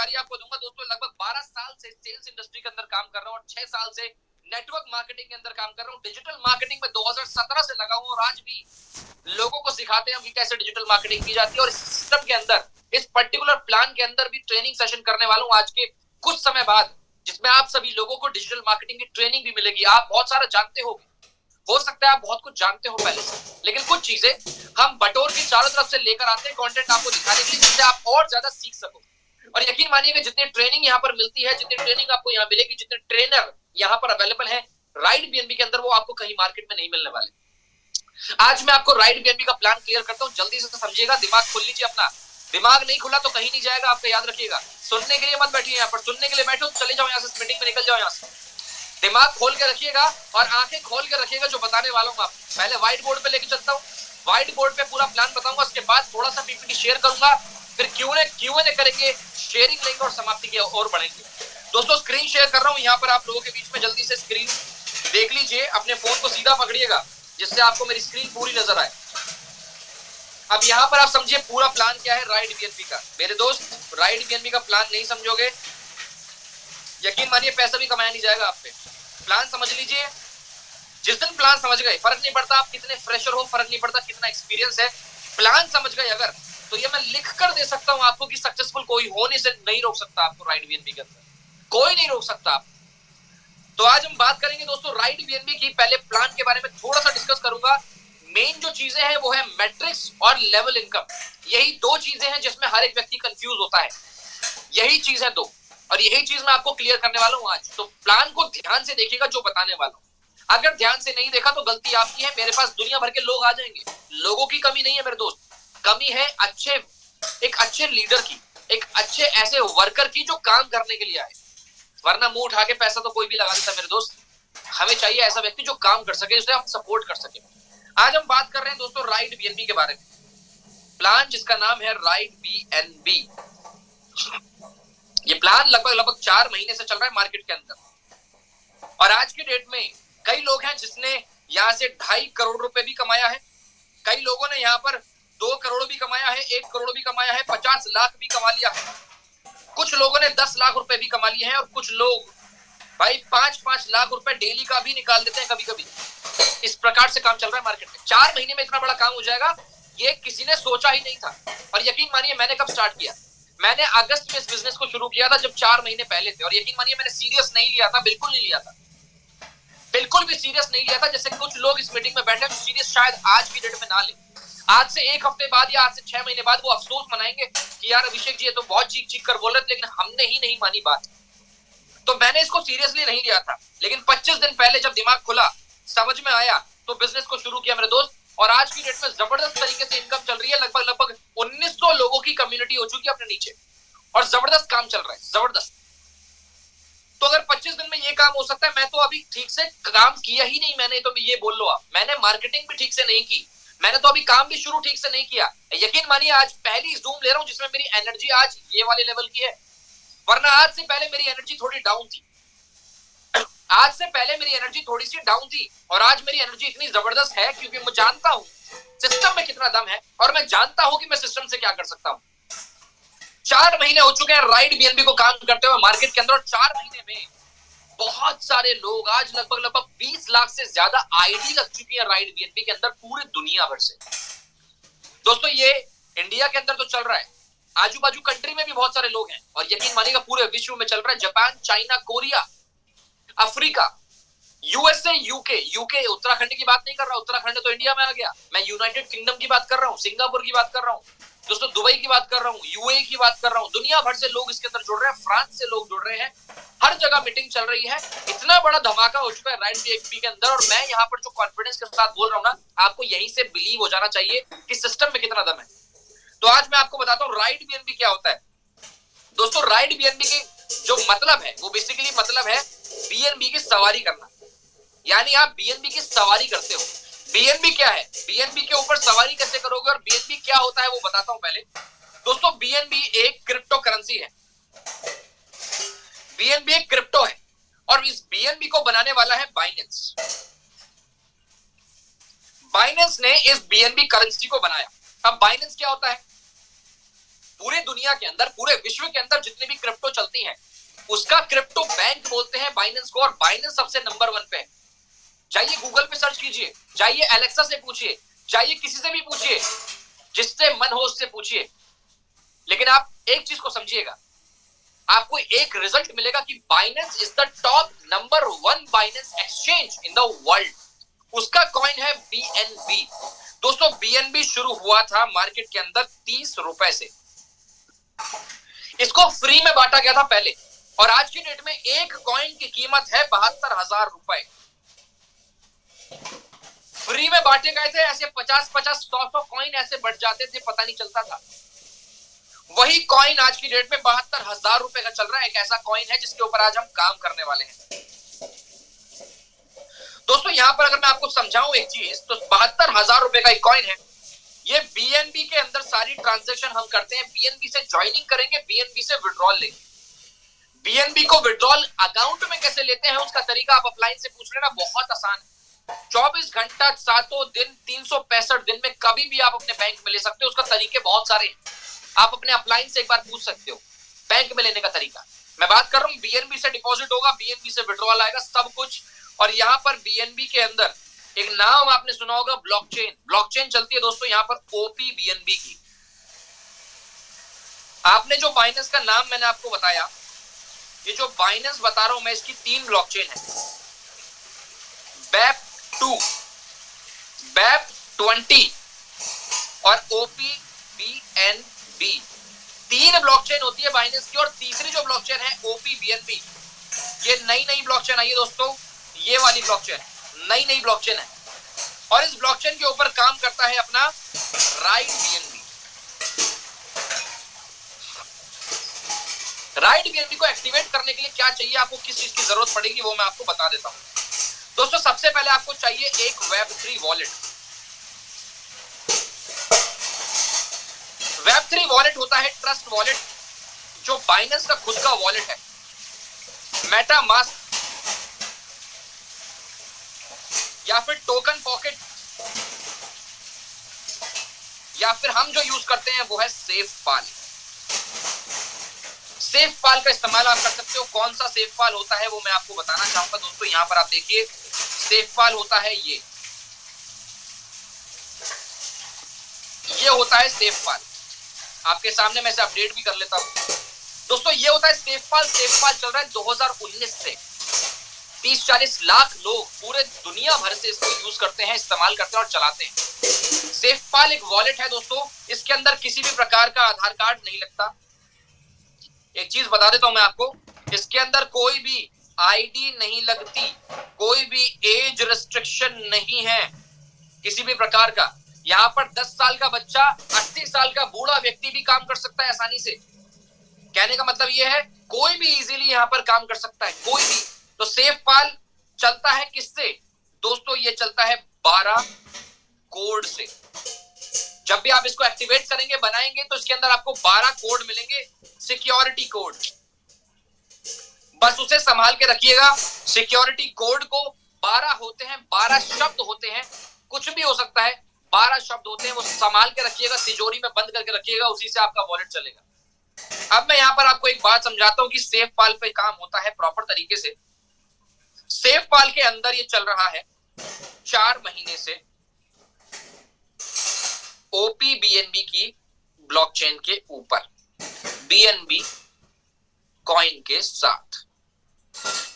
जानकारी आपको दूंगा दोस्तों, लगभग 12 साल से सेल्स इंडस्ट्री के अंदर काम कर रहा हूँ और 6 साल से नेटवर्क मार्केटिंग के अंदर काम कर रहा हूँ। डिजिटल मार्केटिंग में 2017 से लगा हूँ और आज भी लोगों को सिखाते हैं कि कैसे डिजिटल मार्केटिंग की जाती है। और इस सिस्टम के अंदर, इस पर्टिकुलर प्लान के अंदर भी ट्रेनिंग सेशन करने वाला हूँ आज के कुछ समय बाद, जिसमें आप सभी लोगों को डिजिटल मार्केटिंग की ट्रेनिंग भी मिलेगी। आप बहुत सारा जानते हो सकता है आप बहुत कुछ जानते हो पहले से, लेकिन कुछ चीजें हम बटोर के चारों तरफ से लेकर आते हैं कंटेंट आपको दिखाने के लिए, जिससे आप और ज्यादा सीख सको। और यकीन मानिएगा जितनी ट्रेनिंग यहाँ पर मिलती है, जितनी ट्रेनिंग आपको यहाँ मिलेगी, जितने ट्रेनर यहाँ पर अवेलेबल है राइट बीएनबी के अंदर, वो आपको कहीं मार्केट में नहीं मिलने वाले। आज मैं आपको राइट बीएनबी का प्लान क्लियर करता हूँ, जल्दी से समझिएगा, दिमाग खोल लीजिए अपना। दिमाग नहीं खुला तो कहीं नहीं जाएगा आपका, याद रखिएगा। सुनने के लिए मत बैठिए यहाँ पर, सुनने के लिए बैठो तो चले जाओ यहाँ से, मीटिंग में निकल जाओ यहाँ से। दिमाग खोल के रखिएगा और आंखें खोल के रखिएगा जो बताने वाला हूँ। आप पहले व्हाइट बोर्ड पे लेके चलता हूँ, व्हाइट बोर्ड पे पूरा प्लान बताऊंगा, उसके बाद थोड़ा सा पीपीटी शेयर करूंगा, फिर क्यूएनए करेंगे, शेयरिंग लेंगे और समाप्ति की ओर बढ़ेंगे। दोस्तों स्क्रीन शेयर कर रहा हूँ यहाँ पर आप लोगों के बीच में, जल्दी से स्क्रीन देख लीजिए, अपने फोन को सीधा पकड़िएगा जिससे आपको मेरी स्क्रीन पूरी नजर आए। अब यहाँ पर आप समझिए पूरा प्लान क्या है राइट बीएनबी का। मेरे दोस्त राइट बीएनबी का प्लान नहीं समझोगे, यकीन मानिए पैसा भी कमाया नहीं जाएगा आप पे। प्लान समझ लीजिए, जिस दिन प्लान समझ गए, फर्क नहीं पड़ता आप कितने फ्रेशर हो, फर्क नहीं पड़ता कितना एक्सपीरियंस है, प्लान समझ गए अगर, तो ये मैं लिख कर दे सकता हूं आपको कि सक्सेसफुल कोई होने से नहीं रोक सकता आपको राइट बीएनबी के अंदर, कोई नहीं रोक सकता आप। तो आज हम बात करेंगे दोस्तों राइट बीएनबी की। पहले प्लान के बारे में थोड़ा सा डिस्कस करूंगा। मेन जो चीजें हैं वो है मैट्रिक्स और लेवल इनकम। यही दो चीजें हैं जिसमें हर एक व्यक्ति कंफ्यूज होता है, यही चीज है दो, और यही चीज मैं आपको क्लियर करने वाला हूं आज। तो प्लान को ध्यान से देखिएगा जो बताने वाला हूं, अगर ध्यान से नहीं देखा तो गलती आपकी है। मेरे पास दुनिया भर के लोग आ जाएंगे, लोगों की कमी नहीं है मेरे दोस्त, कमी है एक अच्छे लीडर की, एक अच्छे ऐसे वर्कर की जो काम करने के लिए आए। वरना मुंह उठा के पैसा तो कोई भी लगा देता मेरे दोस्त, हमें चाहिए ऐसा व्यक्ति जो काम कर सके, जिसे हम सपोर्ट कर सके। आज हम बात कर रहे हैं दोस्तों राइट बीएनबी के बारे में, प्लान जिसका नाम है राइट बीएनबी। ये प्लान लगभग 4 महीने से चल रहा है मार्केट के अंदर, और आज की डेट में कई लोग हैं जिसने यहां से 2.5 करोड़ रुपए भी कमाया है, कई लोगों ने यहां पर 2 करोड़ भी कमाया है, 1 करोड़ भी कमाया है, 50 लाख भी कमा लिया है, कुछ लोगों ने 10 लाख रुपए भी कमा लिए हैं, और कुछ लोग भाई 5-5 लाख रुपए डेली का भी निकाल देते हैं कभी कभी। इस प्रकार से काम चल रहा है मार्केट में। 4 महीने में इतना बड़ा काम हो जाएगा, ये किसी ने सोचा ही नहीं था। और यकीन मानिए मैंने कब स्टार्ट किया, मैंने अगस्त में इस बिजनेस को शुरू किया था, जब 4 महीने पहले थे। और यकीन मानिए मैंने सीरियस नहीं लिया था, बिल्कुल नहीं लिया था, बिल्कुल भी सीरियस नहीं लिया था। जैसे कुछ लोग इस मीटिंग में बैठे हैं जो सीरियस शायद आज की डेट में ना ले, आज से 1 हफ्ते बाद या आज से 6 महीने बाद वो अफसोस मनाएंगे कि यार अभिषेक जी ये तो बहुत चीख चीख कर बोल रहे थे, लेकिन हमने ही नहीं मानी बात। तो मैंने इसको सीरियसली नहीं लिया था, लेकिन 25 दिन पहले जब दिमाग खुला, समझ में आया, तो बिजनेस को शुरू किया मेरे दोस्त। और आज की डेट में जबरदस्त तरीके से इनकम चल रही है, लगभग 1900 लोगों की कम्युनिटी हो चुकी है अपने नीचे, और जबरदस्त काम चल रहा है, जबरदस्त। तो अगर 25 दिन में ये काम हो सकता है, मैं तो अभी ठीक से काम किया ही नहीं, मैंने तो ये बोल लो आप, मैंने मार्केटिंग भी ठीक से नहीं की, मैंने तो अभी काम भी शुरू ठीक से नहीं किया। यकीन मानिए आज पहली जूम ले रहा हूं जिसमें मेरी एनर्जी आज ये वाले लेवल की है, वरना आज से पहले मेरी एनर्जी थोड़ी डाउन थी, आज से पहले मेरी एनर्जी थोड़ी सी डाउन थी, और आज मेरी एनर्जी इतनी जबरदस्त है क्योंकि मैं जानता हूं सिस्टम में कितना दम है, और मैं जानता हूं कि मैं सिस्टम से क्या कर सकता हूं। 4 महीने हो चुके हैं राइट बीएनबी को काम करते हुए मार्केट के अंदर, और 4 महीने में बहुत सारे लोग, आज लगभग 20 लाख से ज्यादा आईडी लग चुकी है राइट बीएनबी के अंदर पूरी दुनिया भर से। दोस्तों ये इंडिया के अंदर तो चल रहा है, आजू बाजू कंट्री में भी बहुत सारे लोग हैं, और यकीन मानिएगा पूरे विश्व में चल रहा है। Japan, China, Korea, Africa, USA, UK, Uttarakhand की बात नहीं कर रहा, उत्तराखंड तो इंडिया में आ गया, मैं यूनाइटेड किंगडम की बात कर रहा हूं, सिंगापुर की बात कर रहा हूं दोस्तों, दुबई की बात कर रहा हूं, यूएई की बात कर रहा हूं, दुनिया भर से लोग इसके अंदर जुड़ रहे हैं, फ्रांस से लोग जुड़ रहे हैं, हर जगह मीटिंग चल रही है। इतना बड़ा धमाका हो चुका है राइट बीएनबी के अंदर, और मैं यहाँ पर जो कॉन्फिडेंस के साथ बोल रहा हूँ ना, आपको यहीं से बिलीव हो जाना चाहिए कि सिस्टम में कितना दम है। तो आज मैं आपको बताता हूँ राइट बीएनबी क्या होता है। दोस्तों राइट बीएनबी के जो मतलब है वो बेसिकली मतलब है बीएनबी की सवारी करना, यानी आप बीएनबी की सवारी करते हो। बीएनबी क्या है, बीएनबी के ऊपर सवारी कैसे करोगे, और बीएनबी क्या होता है वो बताता हूं पहले। दोस्तों बीएनबी एक क्रिप्टो करेंसी है, बीएनबी एक क्रिप्टो है, और इस बीएनबी को बनाने वाला है बाइनेंस। बाइनेंस ने इस बीएनबी करेंसी को बनाया। अब बाइनेंस क्या होता है, पूरे दुनिया के अंदर, पूरे विश्व के अंदर जितनी भी क्रिप्टो चलती हैं, उसका क्रिप्टो बैंक बोलते हैं बाइनेंस को, और बाइनेंस सबसे नंबर 1 पे है। जाइए गूगल पे सर्च कीजिए, जाइए एलेक्सा से पूछिए, जाइए किसी से भी पूछिए, जिससे मन हो उससे पूछिए, लेकिन आप एक चीज को समझिएगा, आपको एक रिजल्ट मिलेगा कि Binance is the top number 1 Binance exchange in the world. उसका कॉइन है BNB। दोस्तों BNB शुरू हुआ था मार्केट के अंदर 30 रुपए से, इसको फ्री में बांटा गया था पहले, और आज की डेट में एक कॉइन की कीमत है 72,000 रुपए। फ्री में बांटे गए थे, ऐसे 50-50, 100-100 कॉइन ऐसे बढ़ जाते थे, पता नहीं चलता था। वही कॉइन आज की डेट में 72,000 रुपए का चल रहा है। एक ऐसा कॉइन है जिसके ऊपर आज हम काम करने वाले हैं। दोस्तों यहां पर अगर मैं आपको समझाऊं एक चीज, तो 72,000 रुपए का एक कॉइन है। ये BNB के अंदर सारी ट्रांजैक्शन हम करते हैं, BNB से ज्वाइनिंग करेंगे, BNB से विड्रॉल लेंगे। BNB को विड्रॉल अकाउंट में कैसे लेते हैं उसका तरीका आप अपलाइन से पूछ लेना, बहुत आसान है। 24 घंटा 7 दिन 365 दिन में कभी भी आप अपने बैंक में ले सकते हो। उसका तरीके बहुत सारे हैं, आप अपने अपलाइन से एक बार पूछ सकते हो बैंक में लेने का तरीका। मैं बात कर रहा हूं BNB से डिपॉजिट होगा, BNB से विड्रॉल आएगा, सब कुछ। और यहां पर BNB के अंदर एक नाम आपने सुना होगा, ब्लॉकचेन। ब्लॉकचेन चलती है दोस्तों यहां पर OP-BNB की। आपने जो बाइनेंस का नाम मैंने आपको बताया, ये जो बाइनेंस बता रहा हूं मैं, इसकी 3 ब्लॉकचेन है, BEP2, BEP20 और OP-BNB। 3 ब्लॉकचेन होती है बाइनेंस की, और तीसरी जो ब्लॉकचेन है OP-BNB, ये नई ब्लॉकचेन आई है दोस्तों। ये वाली ब्लॉकचेन नई ब्लॉकचेन है, और इस ब्लॉकचेन के ऊपर काम करता है अपना राइट BNB। राइट BNB को एक्टिवेट करने के लिए क्या चाहिए, आपको किस चीज की जरूरत पड़ेगी, वो मैं आपको बता देता हूं। दोस्तों सबसे पहले आपको चाहिए एक Web3 वॉलेट। Web3 वॉलेट होता है ट्रस्ट वॉलेट, जो बाइनेंस का खुद का वॉलेट है। मेटामास्क या फिर टोकन पॉकेट, या फिर हम जो यूज करते हैं वो है सेफपाल। सेफपाल का इस्तेमाल आप कर सकते हो। कौन सा सेफपाल होता है वो मैं आपको बताना चाहूंगा दोस्तों। यहां पर आप देखिए, सेफपाल होता है ये होता है सेफपाल। आपके सामने मैं इसे अपडेट भी कर लेता हूं दोस्तों। ये होता है सेफपाल। सेफपाल चल रहा है 2019 से। 30-40 लाख लोग पूरे दुनिया भर से इसको यूज करते हैं, इस्तेमाल करते हैं और चलाते हैं। सेफपाल एक वॉलेट है दोस्तों, इसके अंदर किसी भी प्रकार का आधार कार्ड नहीं लगता। एक चीज बता देता हूं मैं आपको, इसके अंदर कोई भी आईडी नहीं लगती, कोई भी एज रिस्ट्रिक्शन नहीं है किसी भी प्रकार का। यहाँ पर 10 साल का बच्चा, 80 साल का बूढ़ा व्यक्ति भी काम कर सकता है आसानी से। कहने का मतलब ये है, कोई भी इजीली यहाँ पर काम कर सकता है, कोई भी। तो सेफपाल चलता है किससे दोस्तों? ये चलता है 12 कोड से। जब भी आप इसको एक्टिवेट करेंगे, बनाएंगे, तो इसके अंदर आपको 12 कोड मिलेंगे, सिक्योरिटी कोड। बस उसे संभाल के रखिएगा। सिक्योरिटी कोड को 12 होते हैं, 12 शब्द होते हैं, कुछ भी हो सकता है, 12 शब्द होते हैं, वो संभाल के रखिएगा, तिजोरी में बंद करके रखिएगा, उसी से आपका वॉलेट चलेगा। अब मैं यहां पर आपको एक बात समझाता हूं कि सेफपाल पे काम होता है प्रॉपर तरीके से। सेफपाल के अंदर ये चल रहा है 4 महीने से OP-BNB की ब्लॉकचेन के ऊपर, BNB कॉइन के साथ।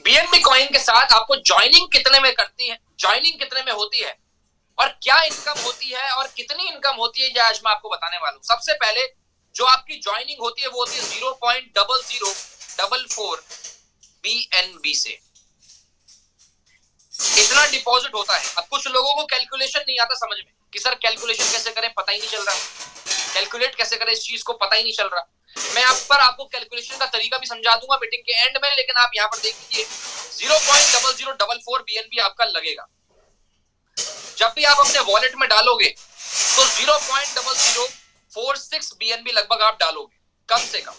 BNB कॉइन के साथ आपको ज्वाइनिंग कितने में करती है, ज्वाइनिंग कितने में होती है, और क्या इनकम होती है, और कितनी इनकम होती है, ये आज मैं आपको बताने वाला हूं। सबसे पहले जो आपकी ज्वाइनिंग होती है वो होती है 0.0044 BNB से। इतना डिपॉजिट होता है। अब कुछ लोगों को कैलकुलेशन नहीं आता समझ में कि सर कैलकुलेशन कैसे करें, पता ही नहीं चल रहा, कैलकुलेट कैसे करें, इस चीज को पता ही नहीं चल रहा। मैं आप पर आपको कैलकुलेशन का तरीका भी समझा दूंगा मीटिंग के एंड में, लेकिन आप यहाँ पर देख लीजिए 0.0044 BNB आपका लगेगा। जब भी आप अपने वॉलेट में डालोगे तो 0.0046 BNB लगभग आप डालोगे कम से कम,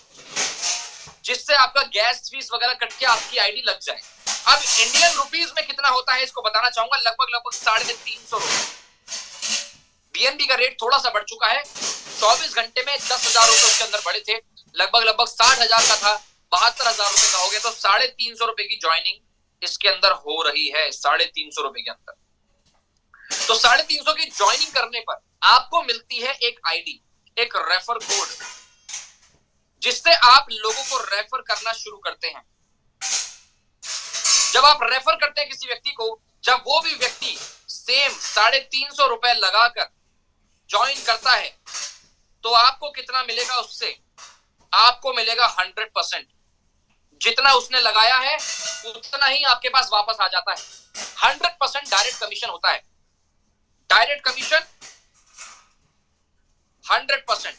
जिससे आपका गैस फीस वगैरह कट के आपकी आईडी लग जाए। अब इंडियन रुपीस में कितना होता है इसको बताना चाहूंगा, लगभग 350 रुपए। BNB का रेट थोड़ा सा बढ़ चुका है, 24 घंटे में 10,000 रुपए उसके अंदर बढ़े थे, लगभग 60,000 का था, 72,000 रुपए का हो गया। तो 350 रुपए की ज्वाइनिंग इसके अंदर हो रही है, 350 रुपए के अंदर। तो 350 की ज्वाइनिंग करने पर आपको मिलती है एक आईडी, एक रेफर कोड, जिससे आप लोगों को रेफर करना शुरू करते हैं। जब आप रेफर करते हैं किसी व्यक्ति को, जब वो भी व्यक्ति सेम 350 रुपए लगाकर ज्वाइन करता है, तो आपको कितना मिलेगा उससे? आपको मिलेगा 100%। जितना उसने लगाया है उतना ही आपके पास वापस आ जाता है। 100% डायरेक्ट कमीशन होता है। Direct commission 100%।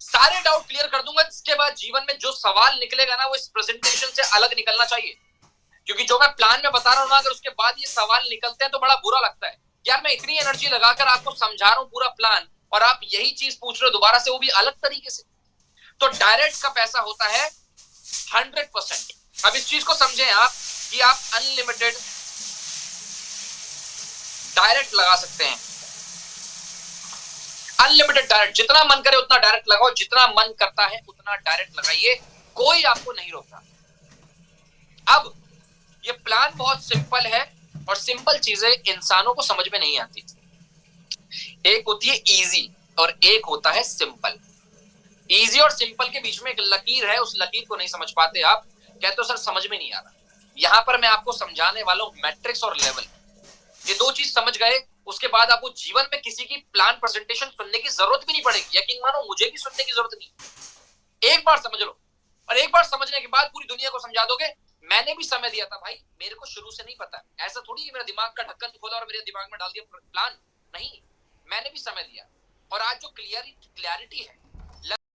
सारे डाउट क्लियर कर दूंगा। इसके बाद जीवन में जो सवाल निकलेगा ना, वो इस प्रेजेंटेशन से अलग निकलना चाहिए, क्योंकि जो मैं प्लान में बता रहा हूं ना, अगर उसके बाद ये सवाल निकलते हैं तो बड़ा बुरा लगता है। यार मैं इतनी एनर्जी लगाकर आपको समझा रहा हूं पूरा प्लान, और आप यही चीज पूछ रहे हो दोबारा से, वो भी अलग तरीके से। तो डायरेक्ट का पैसा होता है 100%। अब इस चीज को समझें आप कि आप अनलिमिटेड डायरेक्ट लगा सकते हैं। अनलिमिटेड डायरेक्ट, जितना मन करे उतना डायरेक्ट लगाओ, जितना मन करता है उतना डायरेक्ट लगाइए, कोई आपको नहीं रोकता। अब ये प्लान बहुत सिंपल है, और सिंपल चीजें इंसानों को समझ में नहीं आती। एक होती है इजी और एक होता है सिंपल। इजी और सिंपल के बीच में एक लकीर है, उस लकीर को नहीं समझ पाते आप, कहते हो सर समझ में नहीं आ रहा। यहां पर मैं आपको समझाने वाला हूं मैट्रिक्स और लेवल। ये दो चीज समझ गए, उसके बाद आपको जीवन में किसी की प्लान प्रेजेंटेशन सुनने की जरूरत भी नहीं पड़ेगी। यकीन मानो मुझे भी सुनने की जरूरत नहीं। एक बार समझ लो, और एक बार समझने के बाद पूरी दुनिया को समझा दोगे। मैंने भी समय दिया था भाई, मेरे को शुरू से नहीं पता। ऐसा थोड़ी कि मेरा दिमाग का ढक्कन खोला और मेरे दिमाग में डाल दिया प्लान, नहीं, मैंने भी समय दिया। और आज जो क्लियरिटी है